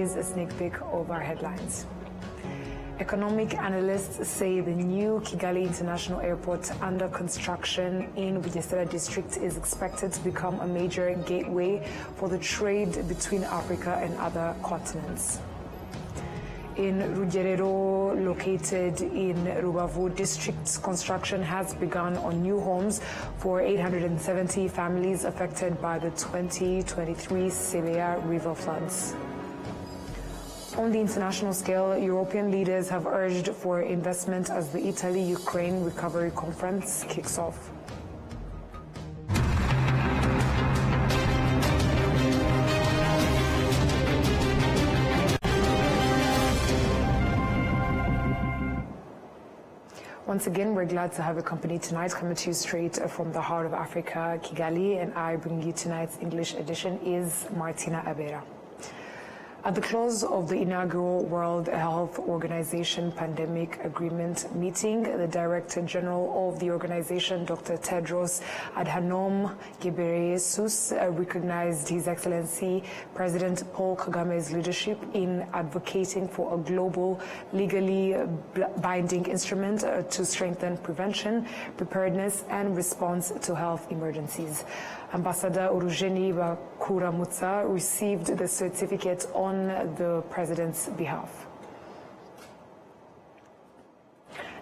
is a sneak peek of our headlines. Economic analysts say the new Kigali International Airport under construction in Bugesera district is expected to become a major gateway for the trade between Africa and other continents. In Rugerero, located in Rubavu district, construction has begun on new homes for 870 families affected by the 2023 Sebeya River floods. On the international scale, European leaders have urged for investment as the Italy-Ukraine Recovery Conference kicks off. Once again, we're glad to have a company tonight, coming to you straight from the heart of Africa, Kigali, and I bring you tonight's English edition is Martina Abera. At the close of the inaugural World Health Organization Pandemic Agreement meeting, the Director General of the organization, Dr. Tedros Adhanom Ghebreyesus, recognized His Excellency President Paul Kagame's leadership in advocating for a global, legally binding instrument to strengthen prevention, preparedness, and response to health emergencies. Ambassador Urujeni Bakuramutsa received the certificate on the President's behalf.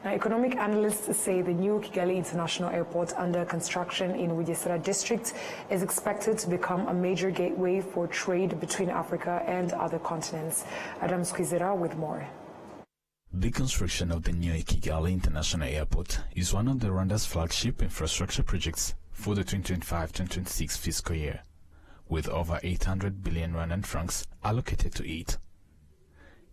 Now, economic analysts say the new Kigali International Airport under construction in Bugesera district is expected to become a major gateway for trade between Africa and other continents. Adam Squizera with more. The construction of the new Kigali International Airport is one of the Rwanda's flagship infrastructure projects for the 2025-2026 fiscal year, with over 800 billion Rwandan francs allocated to it.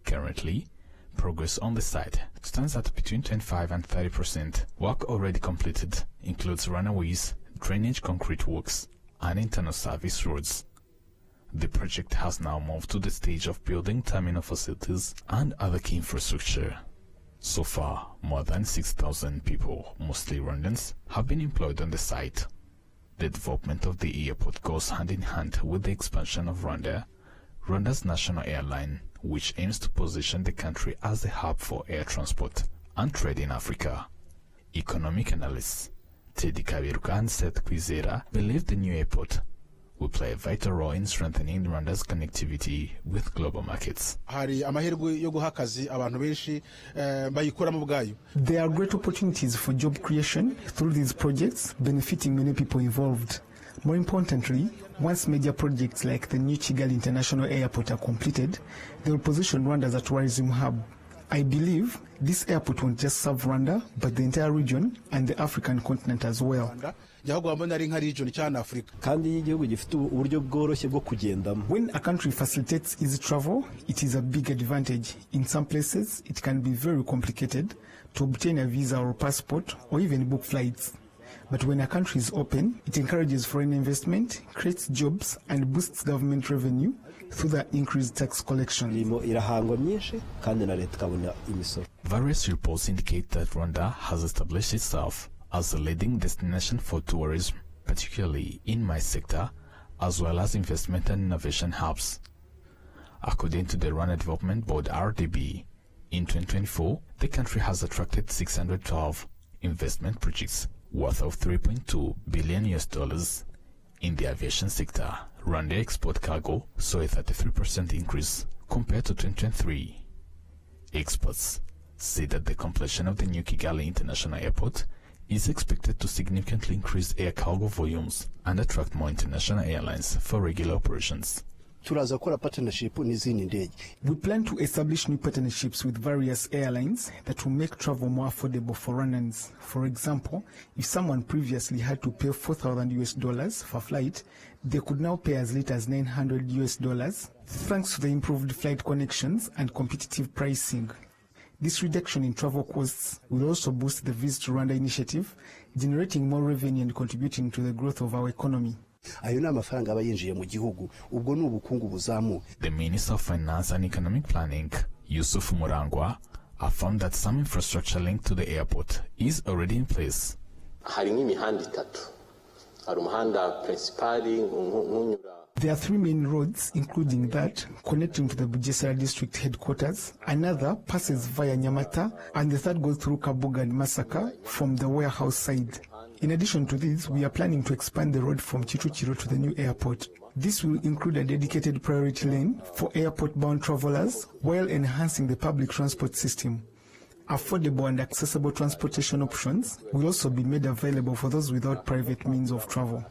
Currently, progress on the site stands at between 25 and 30%. Work already completed includes runways, drainage concrete works, and internal service roads. The project has now moved to the stage of building terminal facilities and other key infrastructure. So far, more than 6,000 people, mostly Rwandans, have been employed on the site. The development of the airport goes hand in hand with the expansion of Rwanda, Rwanda's national airline, which aims to position the country as a hub for air transport and trade in Africa. Economic analysts Teddy Kaberuka and Seth Kwizera believe the new airport will play a vital role in strengthening Rwanda's connectivity with global markets. There are great opportunities for job creation through these projects, benefiting many people involved. More importantly, once major projects like the new Kigali International Airport are completed, they will position Rwanda as a tourism hub. I believe this airport won't just serve Rwanda, but the entire region and the African continent as well. When a country facilitates easy travel, it is a big advantage. In some places, it can be very complicated to obtain a visa or passport or even book flights. But when a country is open, it encourages foreign investment, creates jobs, and boosts government revenue through the increased tax collection. Various reports indicate that Rwanda has established itself as a leading destination for tourism, particularly in my sector, as well as investment and innovation hubs. According to the Rwanda Development Board (RDB), in 2024, the country has attracted 612 investment projects worth of $3.2 billion in the aviation sector. Rwanda export cargo saw a 33% increase compared to 2023. Experts say that the completion of the new Kigali International Airport is expected to significantly increase air cargo volumes and attract more international airlines for regular operations. We plan to establish new partnerships with various airlines that will make travel more affordable for Rwandans. For example, if someone previously had to pay $4,000 for a flight, they could now pay as little as $900 thanks to the improved flight connections and competitive pricing. This reduction in travel costs will also boost the Visit Rwanda initiative, generating more revenue and contributing to the growth of our economy. The Minister of Finance and Economic Planning, Yusuf Murangwa, affirmed that some infrastructure linked to the airport is already in place. There are 3 main roads, including that connecting to the Bugesera district headquarters. Another passes via Nyamata, and the third goes through Kabuga and Masaka from the warehouse side. In addition to this, we are planning to expand the road from Chichuchiro to the new airport. This will include a dedicated priority lane for airport-bound travelers while enhancing the public transport system. Affordable and accessible transportation options will also be made available for those without private means of travel.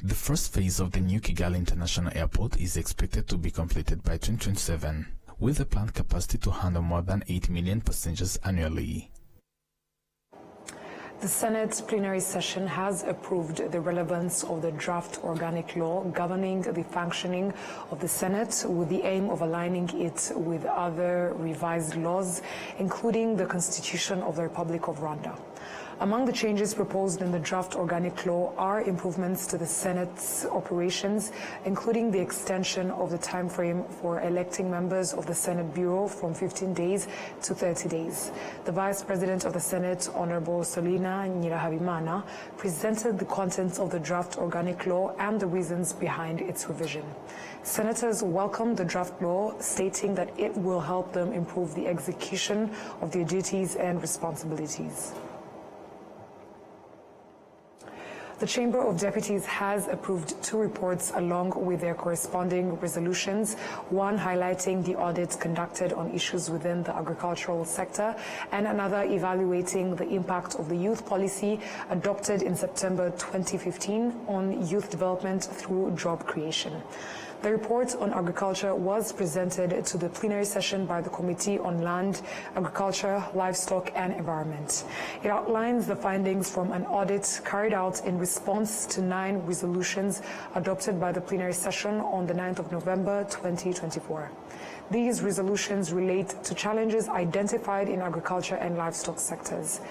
The first phase of the new Kigali International Airport is expected to be completed by 2027, with a planned capacity to handle more than 8 million passengers annually. The Senate plenary session has approved the relevance of the draft organic law governing the functioning of the Senate with the aim of aligning it with other revised laws, including the Constitution of the Republic of Rwanda. Among the changes proposed in the draft organic law are improvements to the Senate's operations, including the extension of the time frame for electing members of the Senate Bureau from 15 days to 30 days. The Vice President of the Senate, Honorable Solina Nyirahabimana, presented the contents of the draft organic law and the reasons behind its revision. Senators welcomed the draft law, stating that it will help them improve the execution of their duties and responsibilities. The Chamber of Deputies has approved 2 reports along with their corresponding resolutions, one highlighting the audits conducted on issues within the agricultural sector and another evaluating the impact of the youth policy adopted in September 2015 on youth development through job creation. The report on agriculture was presented to the plenary session by the Committee on Land, Agriculture, Livestock and Environment. It outlines the findings from an audit carried out in response to 9 resolutions adopted by the plenary session on the 9th of November 2024. These resolutions relate to challenges identified in agriculture and livestock sectors.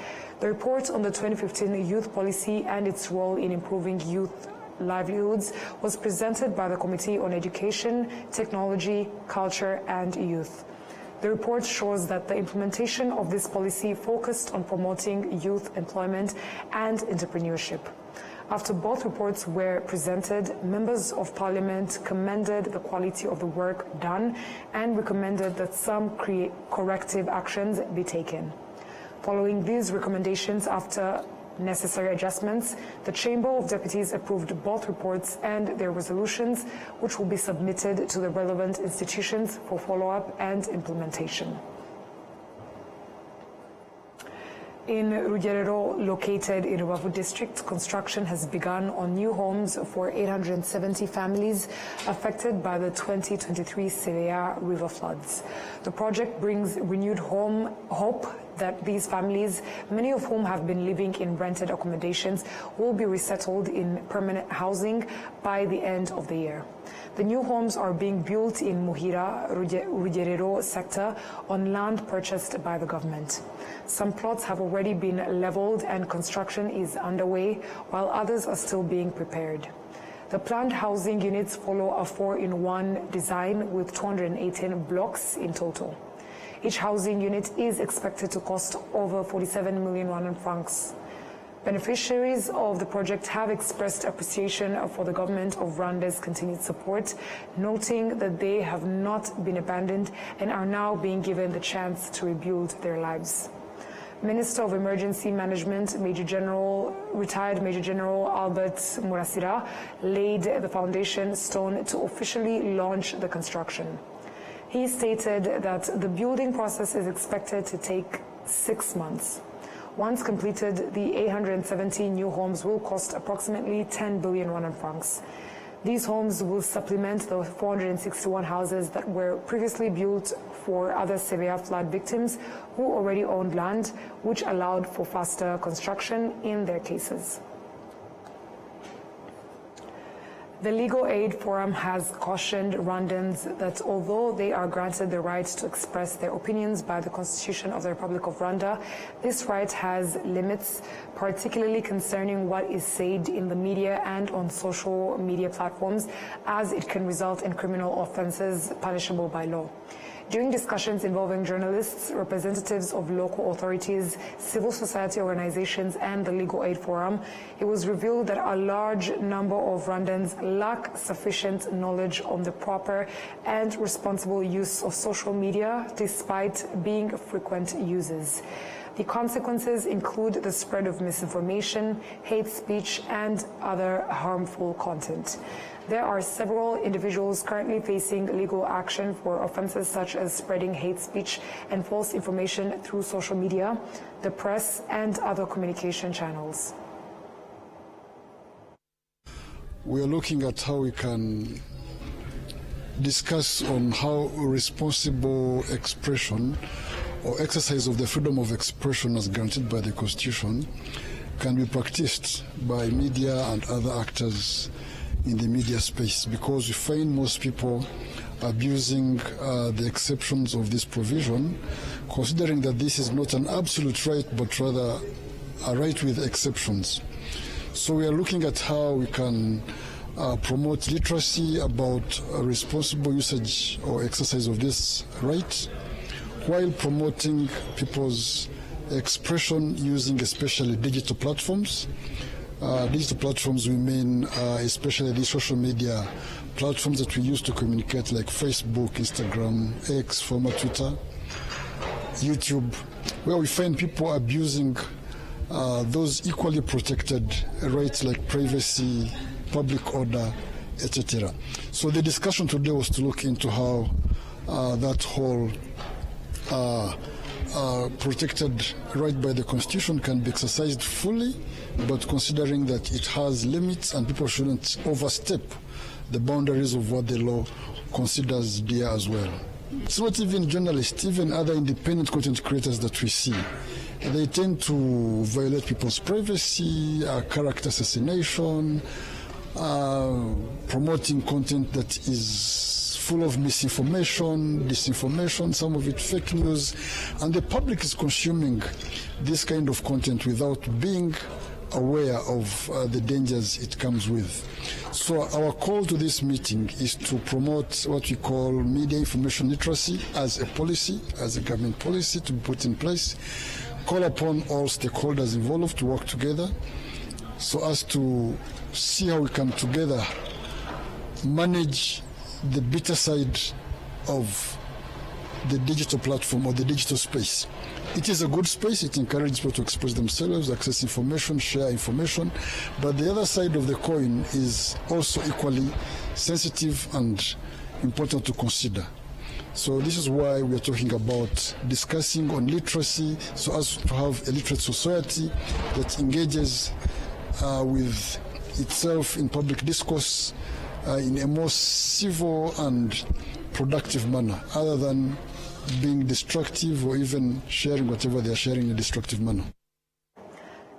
The report on the 2015 youth policy and its role in improving youth livelihoods was presented by the Committee on Education, Technology, Culture and Youth. The report shows that the implementation of this policy focused on promoting youth employment and entrepreneurship. After both reports were presented, members of Parliament commended the quality of the work done and recommended that some corrective actions be taken. Following these recommendations, after necessary adjustments, the Chamber of Deputies approved both reports and their resolutions, which will be submitted to the relevant institutions for follow-up and implementation. In Rugerero, located in Rubavu district, construction has begun on new homes for 870 families affected by the 2023 Sebeya river floods. The project brings renewed hope that these families, many of whom have been living in rented accommodations, will be resettled in permanent housing by the end of the year. The new homes are being built in Muhira, Rugerero sector on land purchased by the government. Some plots have already been leveled and construction is underway, while others are still being prepared. The planned housing units follow a 4-in-1 design with 218 blocks in total. Each housing unit is expected to cost over 47 million Rwandan francs. Beneficiaries of the project have expressed appreciation for the government of Rwanda's continued support, noting that they have not been abandoned and are now being given the chance to rebuild their lives. Minister of Emergency Management, retired Major General Albert Murasira, laid the foundation stone to officially launch the construction. He stated that the building process is expected to take 6 months. Once completed, the 870 new homes will cost approximately 10 billion Rwandan francs. These homes will supplement the 461 houses that were previously built for other Sebeya flood victims who already owned land, which allowed for faster construction in their cases. The Legal Aid Forum has cautioned Rwandans that although they are granted the right to express their opinions by the Constitution of the Republic of Rwanda, this right has limits, particularly concerning what is said in the media and on social media platforms, as it can result in criminal offenses punishable by law. During discussions involving journalists, representatives of local authorities, civil society organizations, and the Legal Aid Forum, it was revealed that a large number of Rwandans lack sufficient knowledge on the proper and responsible use of social media, despite being frequent users. The consequences include the spread of misinformation, hate speech, and other harmful content. There are several individuals currently facing legal action for offenses such as spreading hate speech and false information through social media, the press, and other communication channels. We are looking at how we can discuss on how responsible expression or exercise of the freedom of expression as granted by the Constitution can be practiced by media and other actors in the media space, because we find most people abusing the exceptions of this provision, considering that this is not an absolute right, but rather a right with exceptions. So we are looking at how we can promote literacy about responsible usage or exercise of this right, while promoting people's expression using especially digital platforms. Digital platforms, we mean especially the social media platforms that we use to communicate, like Facebook, Instagram, X, former Twitter, YouTube, where we find people abusing those equally protected rights like privacy, public order, etc. So the discussion today was to look into how that whole protected right by the Constitution can be exercised fully, but considering that it has limits and people shouldn't overstep the boundaries of what the law considers dear as well. It's not even journalists, even other independent content creators that we see. They tend to violate people's privacy, character assassination, promoting content that is full of misinformation, disinformation, some of it fake news, and the public is consuming this kind of content without being aware of the dangers it comes with. So our call to this meeting is to promote what we call media information literacy as a policy, as a government policy to be put in place, call upon all stakeholders involved to work together so as to see how we can together manage the bitter side of the digital platform or the digital space. It is a good space. It encourages people to express themselves, access information, share information. But the other side of the coin is also equally sensitive and important to consider. So this is why we are talking about discussing on literacy so as to have a literate society that engages with itself in public discourse in a more civil and productive manner, other than being destructive or even sharing whatever they are sharing in a destructive manner.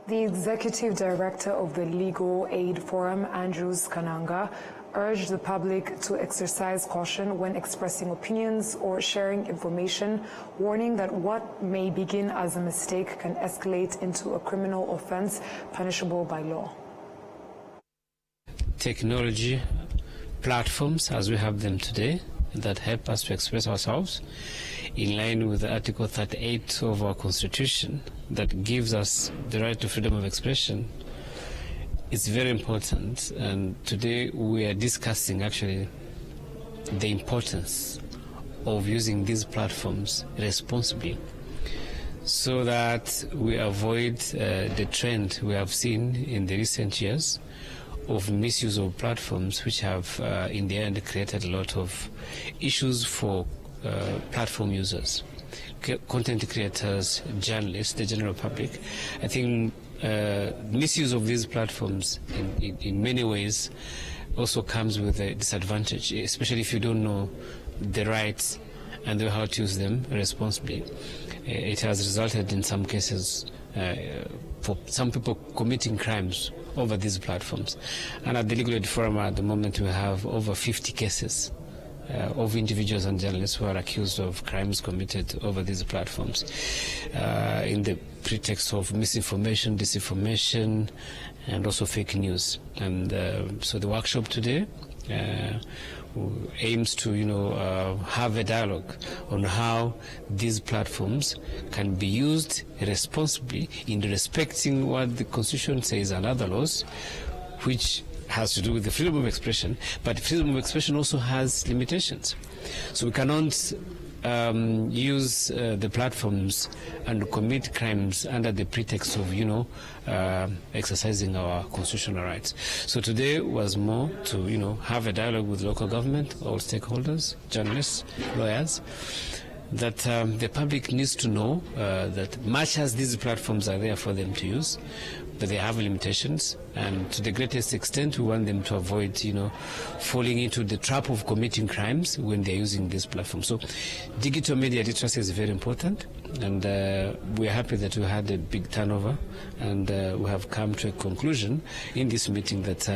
The executive director of the Legal Aid Forum, Andrews Kananga, urged the public to exercise caution when expressing opinions or sharing information, warning that what may begin as a mistake can escalate into a criminal offense punishable by law. Technology platforms as we have them today that help us to express ourselves in line with Article 38 of our Constitution that gives us the right to freedom of expression. It's very important, and today we are discussing actually the importance of using these platforms responsibly so that we avoid the trend we have seen in the recent years of misuse of platforms, which have in the end created a lot of issues for platform users, content creators, journalists, the general public. I think misuse of these platforms in many ways also comes with a disadvantage, especially if you don't know the rights and how to use them responsibly. It has resulted in some cases for some people committing crimes over these platforms. And at the Legal Aid Forum at the moment we have over 50 cases of individuals and journalists who are accused of crimes committed over these platforms in the pretext of misinformation, disinformation, and also fake news. And so the workshop today aims to, have a dialogue on how these platforms can be used responsibly in respecting what the Constitution says and other laws, which has to do with the freedom of expression, but freedom of expression also has limitations. So we cannot use the platforms and commit crimes under the pretext of, exercising our constitutional rights. So today was more to, have a dialogue with local government, all stakeholders, journalists, lawyers, that the public needs to know that much as these platforms are there for them to use, but they have limitations, and to the greatest extent we want them to avoid, falling into the trap of committing crimes when they're using this platform. So digital media literacy is very important, and we're happy that we had a big turnover, and we have come to a conclusion in this meeting that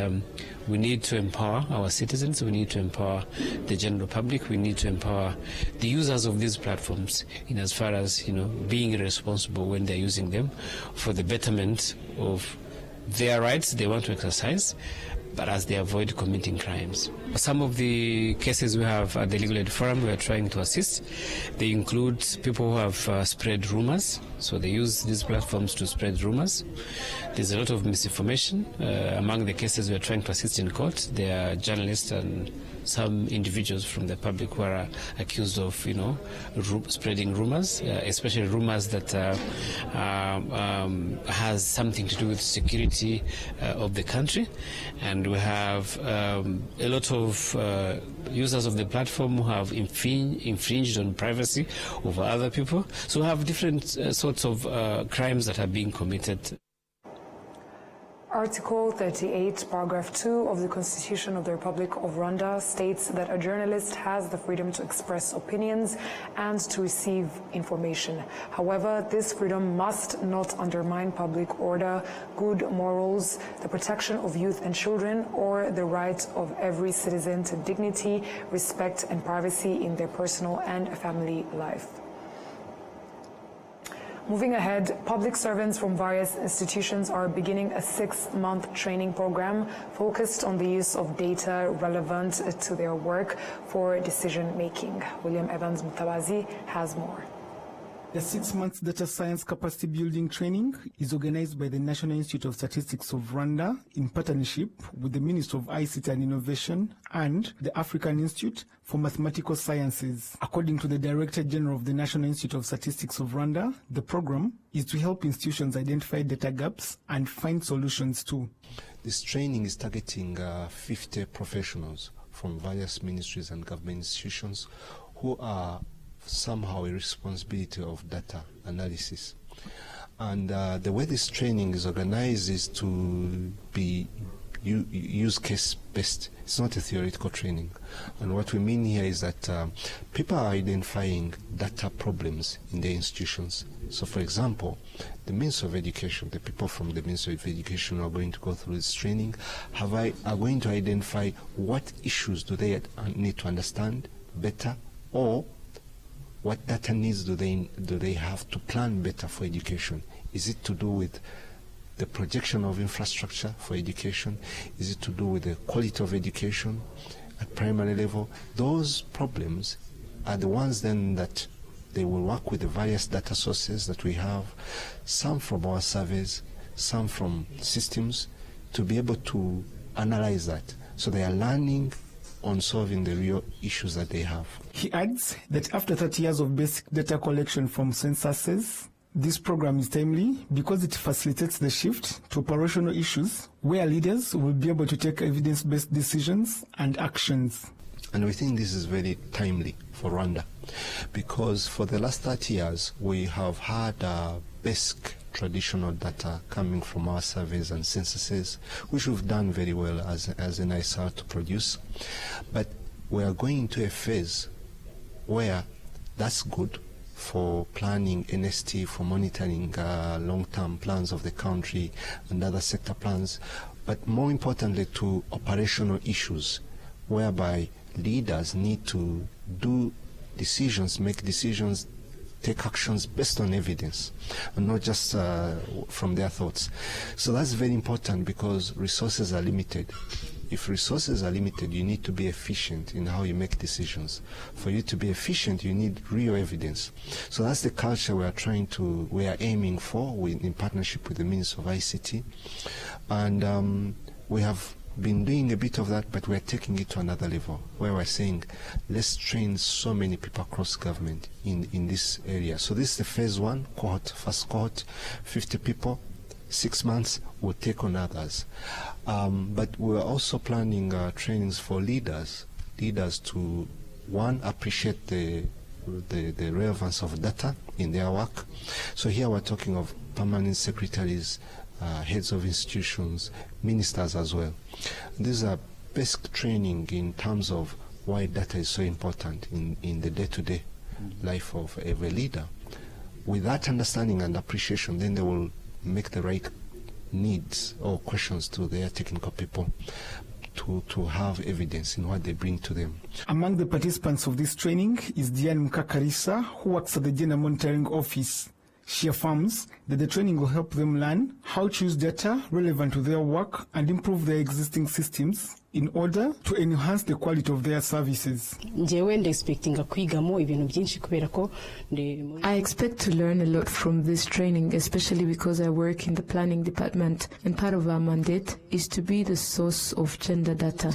we need to empower our citizens, we need to empower the general public, we need to empower the users of these platforms in as far as, being responsible when they're using them for the betterment of their rights they want to exercise, but as they avoid committing crimes. Some of the cases we have at the Legal Aid Forum we are trying to assist, they include people who have spread rumors, so they use these platforms to spread rumors. There's a lot of misinformation. Among the cases we are trying to assist in court, there are journalists and some individuals from the public who are accused of, spreading rumors, especially rumors that has something to do with security of the country. And we have a lot of users of the platform who have infringed on privacy of other people. So we have different sorts of crimes that are being committed. Article 38, paragraph 2 of the Constitution of the Republic of Rwanda states that a journalist has the freedom to express opinions and to receive information. However, this freedom must not undermine public order, good morals, the protection of youth and children, or the right of every citizen to dignity, respect, and privacy in their personal and family life. Moving ahead, public servants from various institutions are beginning a 6-month training program focused on the use of data relevant to their work for decision-making. William Evans Mutabazi has more. The 6-month data science capacity building training is organized by the National Institute of Statistics of Rwanda in partnership with the Ministry of ICT and Innovation and the African Institute for Mathematical Sciences. According to the Director General of the National Institute of Statistics of Rwanda, the program is to help institutions identify data gaps and find solutions too. This training is targeting 50 professionals from various ministries and government institutions who are somehow a responsibility of data analysis. And the way this training is organized is to be use case based. It's not a theoretical training. And what we mean here is that people are identifying data problems in their institutions. So for example, the Ministry of Education, the people from the Ministry of Education are going to go through this training, are going to identify what issues do they need to understand better, or what data needs do they have to plan better for education? Is it to do with the projection of infrastructure for education? Is it to do with the quality of education at primary level? Those problems are the ones then that they will work with the various data sources that we have, some from our surveys, some from systems, to be able to analyze that. So they are learning on solving the real issues that they have. He adds that after 30 years of basic data collection from censuses, this program is timely because it facilitates the shift to operational issues where leaders will be able to take evidence-based decisions and actions. And we think this is very timely for Rwanda because for the last 30 years we have had basic traditional data coming from our surveys and censuses, which we've done very well as an ISR to produce. But we are going into a phase where that's good for planning NST, for monitoring long-term plans of the country and other sector plans, but more importantly to operational issues whereby leaders need to do decisions, make decisions, take actions based on evidence and not just from their thoughts. So that's very important because resources are limited. if resources are limited, you need to be efficient in how you make decisions. For you to be efficient, you need real evidence. So that's the culture we are aiming for in partnership with the Ministry of ICT. And we have been doing a bit of that, but we're taking it to another level, where we're saying, let's train so many people across government in this area. So this is the phase one cohort, first cohort, 50 people, 6 months, we'll take on others. But we're also planning trainings for leaders to, one, appreciate the relevance of data in their work. So here we're talking of permanent secretaries, heads of institutions, ministers as well. These are basic training in terms of why data is so important in the day-to-day life of every leader. With that understanding and appreciation, then they will make the right needs or questions to their technical people to have evidence in what they bring to them. Among the participants of this training is Diane Mkakarisa, who works at the Gender Monitoring Office. She affirms that the training will help them learn how to use data relevant to their work and improve their existing systems in order to enhance the quality of their services. I expect to learn a lot from this training, especially because I work in the planning department, and part of our mandate is to be the source of gender data.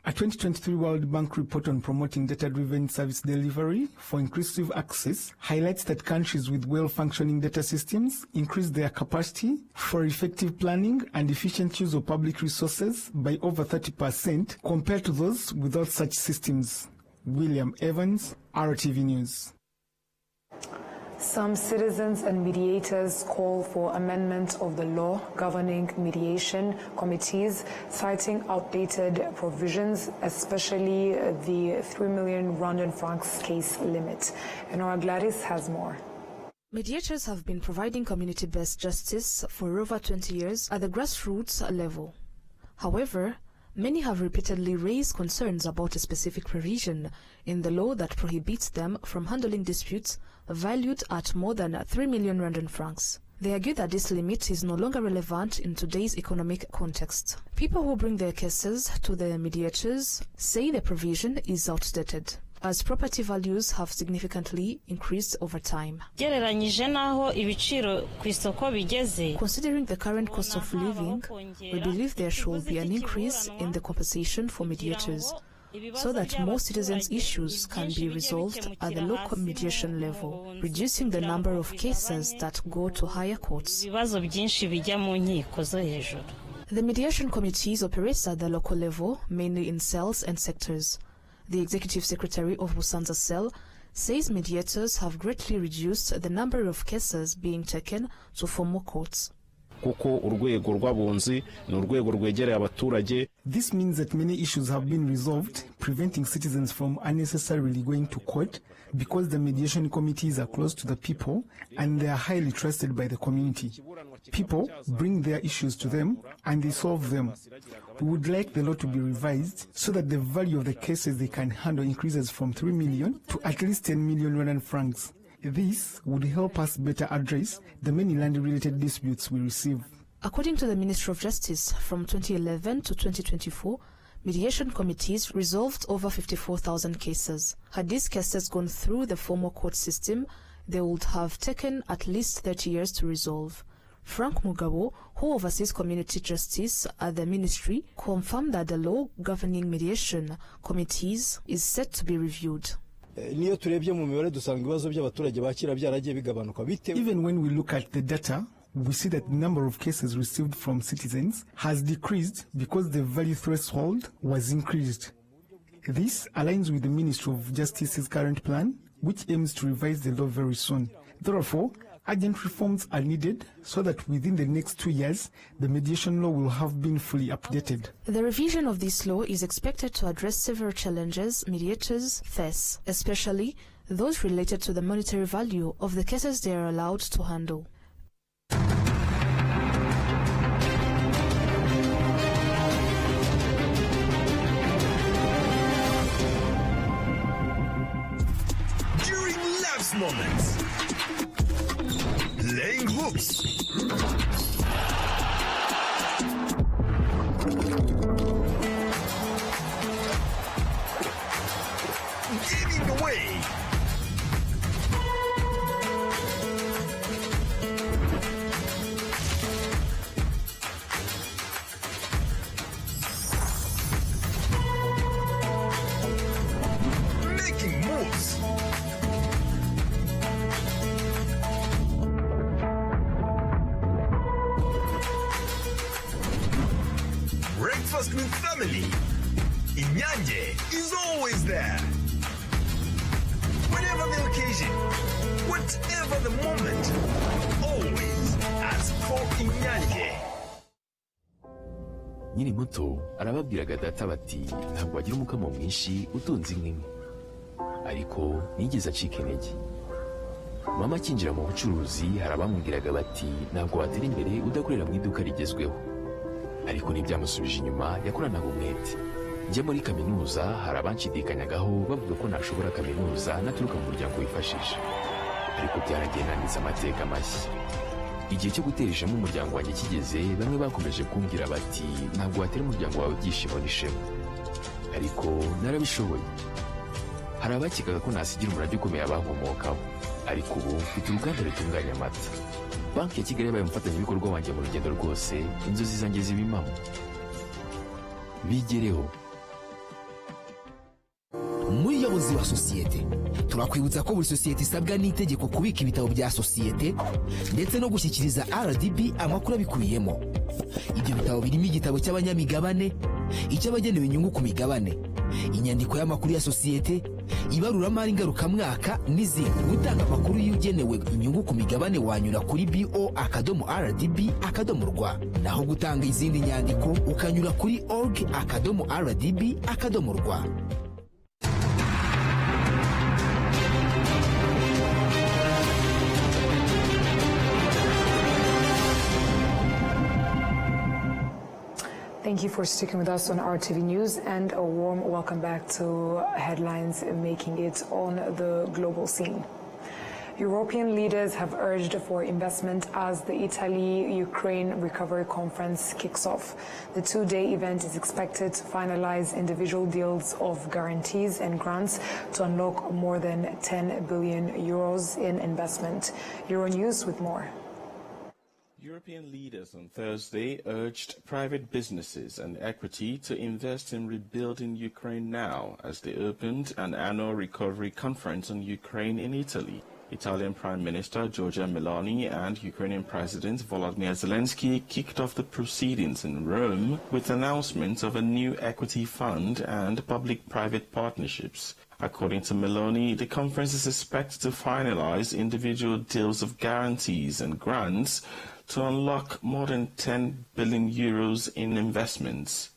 A 2023 World Bank report on promoting data-driven service delivery for inclusive access highlights that countries with well-functioning data systems increase their capacity for effective planning and efficient use of public resources by over 30% compared to those without such systems. William Evans, RTV News. Some citizens and mediators call for amendment of the law governing mediation committees, citing outdated provisions, especially the 3 million Rwandan francs case limit. And our Gladys has more. Mediators have been providing community-based justice for over 20 years at the grassroots level. However, many have repeatedly raised concerns about a specific provision in the law that prohibits them from handling disputes valued at more than 3 million Rwandan francs. They argue that this limit is no longer relevant in today's economic context. People who bring their cases to the mediators say the provision is outdated, as property values have significantly increased over time. Considering the current cost of living, we believe there should be an increase in the compensation for mediators, so that more citizens' issues can be resolved at the local mediation level, reducing the number of cases that go to higher courts. The mediation committees operate at the local level, mainly in cells and sectors. The executive secretary of Busanza Cell says mediators have greatly reduced the number of cases being taken to formal courts. This means that many issues have been resolved, preventing citizens from unnecessarily going to court, because the mediation committees are close to the people and they are highly trusted by the community. People bring their issues to them and they solve them. We would like the law to be revised so that the value of the cases they can handle increases from 3 million to at least 10 million Rwandan francs. This would help us better address the many land-related disputes we receive. According to the Ministry of Justice, from 2011 to 2024, mediation committees resolved over 54,000 cases. Had these cases gone through the formal court system, they would have taken at least 30 years to resolve. Frank Mugabo, who oversees community justice at the ministry, confirmed that the law governing mediation committees is set to be reviewed. Even when we look at the data, we see that the number of cases received from citizens has decreased because the value threshold was increased. This aligns with the Ministry of Justice's current plan, which aims to revise the law very soon. Therefore, urgent reforms are needed so that within the next 2 years, the mediation law will have been fully updated. The revision of this law is expected to address several challenges mediators face, especially those related to the monetary value of the cases they are allowed to handle. During life's moments, laying hooks, Getting away. Making moves. Breakfast with family. Inyanje is always there. Whatever the occasion, whatever the moment, always ask for Inyanje. Nyiri muto arababwiraga data bati ntabwo wagira umukamo mwinshi utunze inka imwe, ariko nigeze acika intege. Mama akinjira mu bucuruzi hari abamubwiraga bati ntabwo watera imbere udakorera mu iduka rigezweho, ariko ntibyamusubije inyuma, yakoranaga umwete. Njye muri kaminuza hari abanshidikanyagaho bavuga ko nashobora kaminuza naturuka mu muryango wifashije, ariko byaragiye nanditse amateka mashya. Igihe cyo gutera ishema umuryango wanjye kigeze, bamwe bakomeje kumbwira bati ntabwo watera umuryango wawe ibyishimo n'ishema, ariko narabishoboye. Hari abakekaga ko nasigira umurage ukomeye abankomokaho, ariko ubu mfite uruganda rutunganya amata. Banki ya Kigali yabaye umufatanyabikorwa wanjye mu rugendo rwose, inzozi zanjye ziba impamo. Bigereho. Muyobozi wa sosiyete, turakwibutsa ko buri sosiyete isabwa n'itegeko kubika ibitabo bya sosiyete ndetse no gushyikiriza RDB amakuru abikubiyemo. Ibyo bitabo birimo igitabo cy'abanyamigabane, icy'abagenewe inyungu ku migabane, inyandiko y'amakuru ya sosiyete, ibaruramari ngarukamwaka n'izindi. Gutanga amakuru y'ugenewe inyungu ku migabane wanyura kuri bo.rdb.rw, naho gutanga izindi nyandiko ukanyura kuri org.rdb.rw. Thank you for sticking with us on RTV News, and a warm welcome back to headlines making it on the global scene. European leaders have urged for investment as the Italy-Ukraine Recovery Conference kicks off. The two-day event is expected to finalize individual deals of guarantees and grants to unlock more than 10 billion euros in investment. Euronews with more. European leaders on Thursday urged private businesses and equity to invest in rebuilding Ukraine now as they opened an annual recovery conference on Ukraine in Italy. Italian Prime Minister Giorgia Meloni and Ukrainian President Volodymyr Zelensky kicked off the proceedings in Rome with announcements of a new equity fund and public-private partnerships. According to Meloni, the conference is expected to finalize individual deals of guarantees and grants to unlock more than 10 billion euros in investments.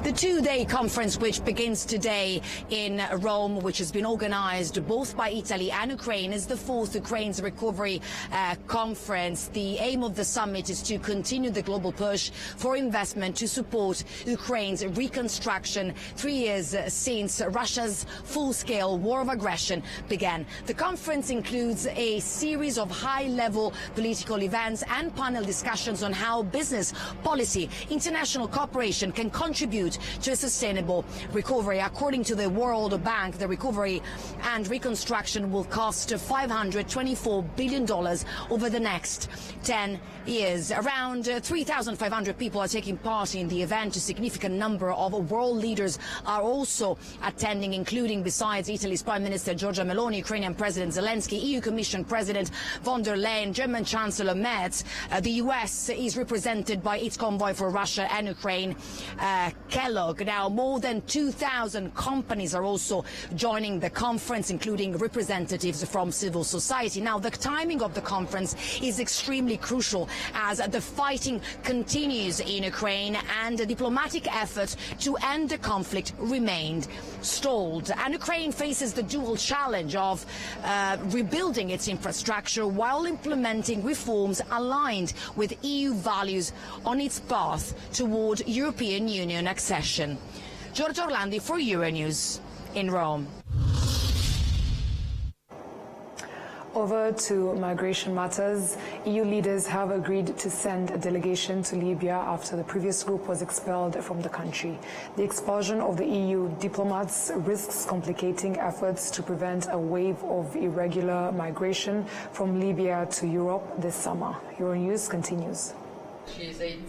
The two-day conference, which begins today in Rome, which has been organized both by Italy and Ukraine, is the fourth Ukraine's recovery conference. The aim of the summit is to continue the global push for investment to support Ukraine's reconstruction 3 years since Russia's full-scale war of aggression began. The conference includes a series of high-level political events and panel discussions on how business, policy, international cooperation can contribute to a sustainable recovery. According to the World Bank, the recovery and reconstruction will cost $524 billion over the next 10 years. Around 3,500 people are taking part in the event. A significant number of world leaders are also attending, including, besides Italy's Prime Minister Giorgia Meloni, Ukrainian President Zelensky, EU Commission President von der Leyen, German Chancellor Merz. The US is represented by its convoy for Russia and Ukraine, Kellogg. Now, more than 2,000 companies are also joining the conference, including representatives from civil society. Now, the timing of the conference is extremely crucial as the fighting continues in Ukraine and the diplomatic effort to end the conflict remained stalled. And Ukraine faces the dual challenge of rebuilding its infrastructure while implementing reforms aligned with EU values on its path toward European Union accession. Giorgio Orlandi for Euronews in Rome. Over to migration matters. EU leaders have agreed to send a delegation to Libya after the previous group was expelled from the country. The expulsion of the EU diplomats risks complicating efforts to prevent a wave of irregular migration from Libya to Europe this summer. Euronews continues. She is 8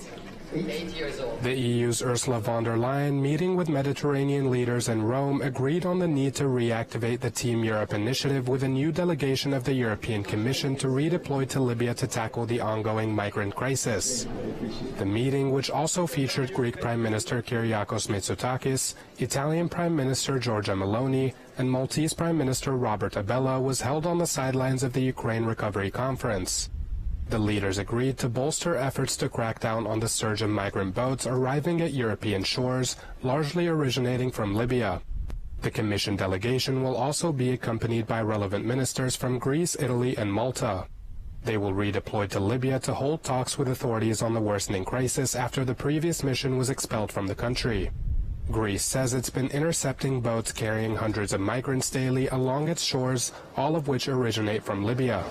years old. The EU's Ursula von der Leyen, meeting with Mediterranean leaders in Rome, agreed on the need to reactivate the Team Europe initiative with a new delegation of the European Commission to redeploy to Libya to tackle the ongoing migrant crisis. The meeting, which also featured Greek Prime Minister Kyriakos Mitsotakis, Italian Prime Minister Giorgia Meloni, and Maltese Prime Minister Robert Abella, was held on the sidelines of the Ukraine Recovery Conference. The leaders agreed to bolster efforts to crack down on the surge of migrant boats arriving at European shores, largely originating from Libya. The Commission delegation will also be accompanied by relevant ministers from Greece, Italy, and Malta. They will redeploy to Libya to hold talks with authorities on the worsening crisis after the previous mission was expelled from the country. Greece says it's been intercepting boats carrying hundreds of migrants daily along its shores, all of which originate from Libya.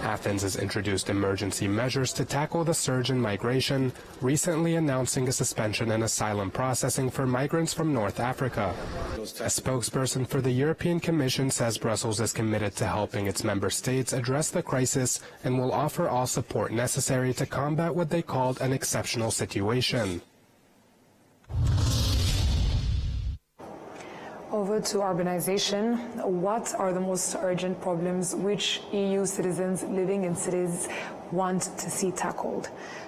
Athens has introduced emergency measures to tackle the surge in migration, recently announcing a suspension in asylum processing for migrants from North Africa. A spokesperson for the European Commission says Brussels is committed to helping its member states address the crisis and will offer all support necessary to combat what they called an exceptional situation. Over to urbanization. What are the most urgent problems which EU citizens living in cities want to see tackled?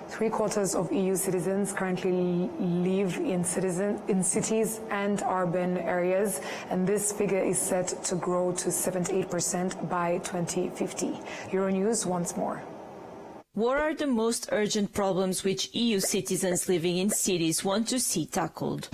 3/4 of EU citizens currently live in cities and urban areas, and this figure is set to grow to 78% by 2050. Euronews once more. What are the most urgent problems which EU citizens living in cities want to see tackled?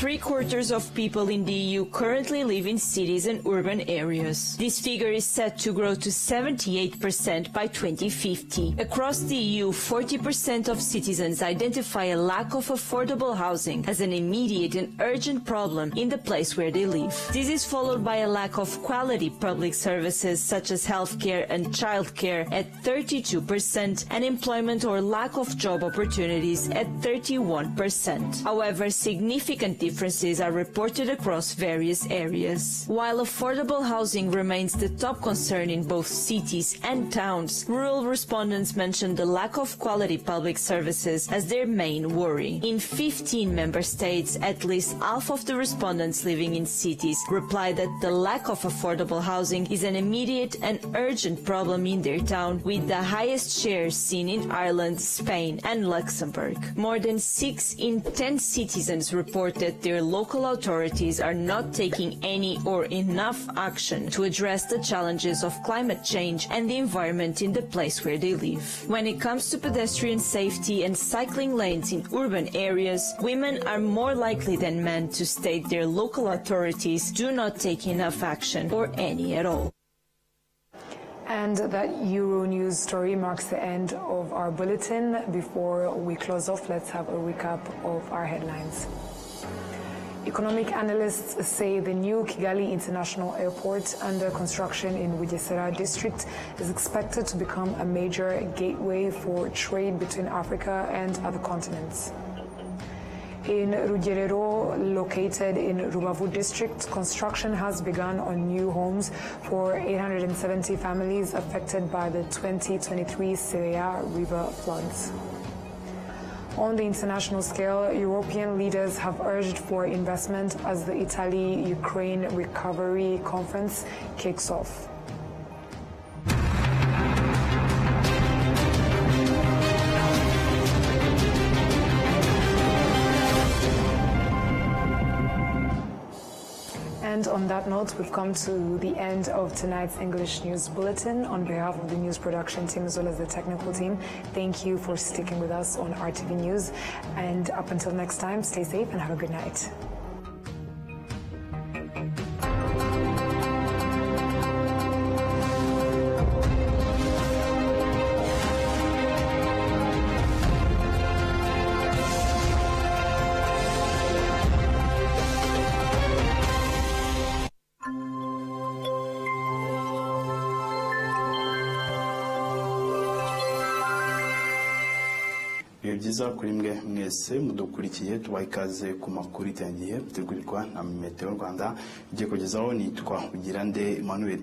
3/4 of people in the EU currently live in cities and urban areas. This figure is set to grow to 78% by 2050. Across the EU, 40% of citizens identify a lack of affordable housing as an immediate and urgent problem in the place where they live. This is followed by a lack of quality public services such as healthcare and childcare at 32%, and employment or lack of job opportunities at 31%. However, significant differences are reported across various areas. While affordable housing remains the top concern in both cities and towns, rural respondents mentioned the lack of quality public services as their main worry. In 15 member states, at least half of the respondents living in cities replied that the lack of affordable housing is an immediate and urgent problem in their town, with the highest share seen in Ireland, Spain, and Luxembourg. More than 6 in 10 citizens report that their local authorities are not taking any or enough action to address the challenges of climate change and the environment in the place where they live. When it comes to pedestrian safety and cycling lanes in urban areas, women are more likely than men to state their local authorities do not take enough action or any at all. And that Euronews story marks the end of our bulletin. Before we close off, let's have a recap of our headlines. Economic analysts say the new Kigali International Airport under construction in Bugesera district is expected to become a major gateway for trade between Africa and other continents. In Rugerero, located in Rubavu district, construction has begun on new homes for 870 families affected by the 2023 Seria River floods. On the international scale, European leaders have urged for investment as the Italy-Ukraine Recovery Conference kicks off. And on that note, we've come to the end of tonight's English News Bulletin. On behalf of the news production team as well as the technical team, thank you for sticking with us on RTV News. And up until next time, stay safe and have a good night. ibihe byiza kuri mwe mwese mudukurikiye, tubaha ikaze ku makuru itengiye tugurirwa na Meteo Rwanda. Igiye kugezaho nitwa Ugirande Emmanuel.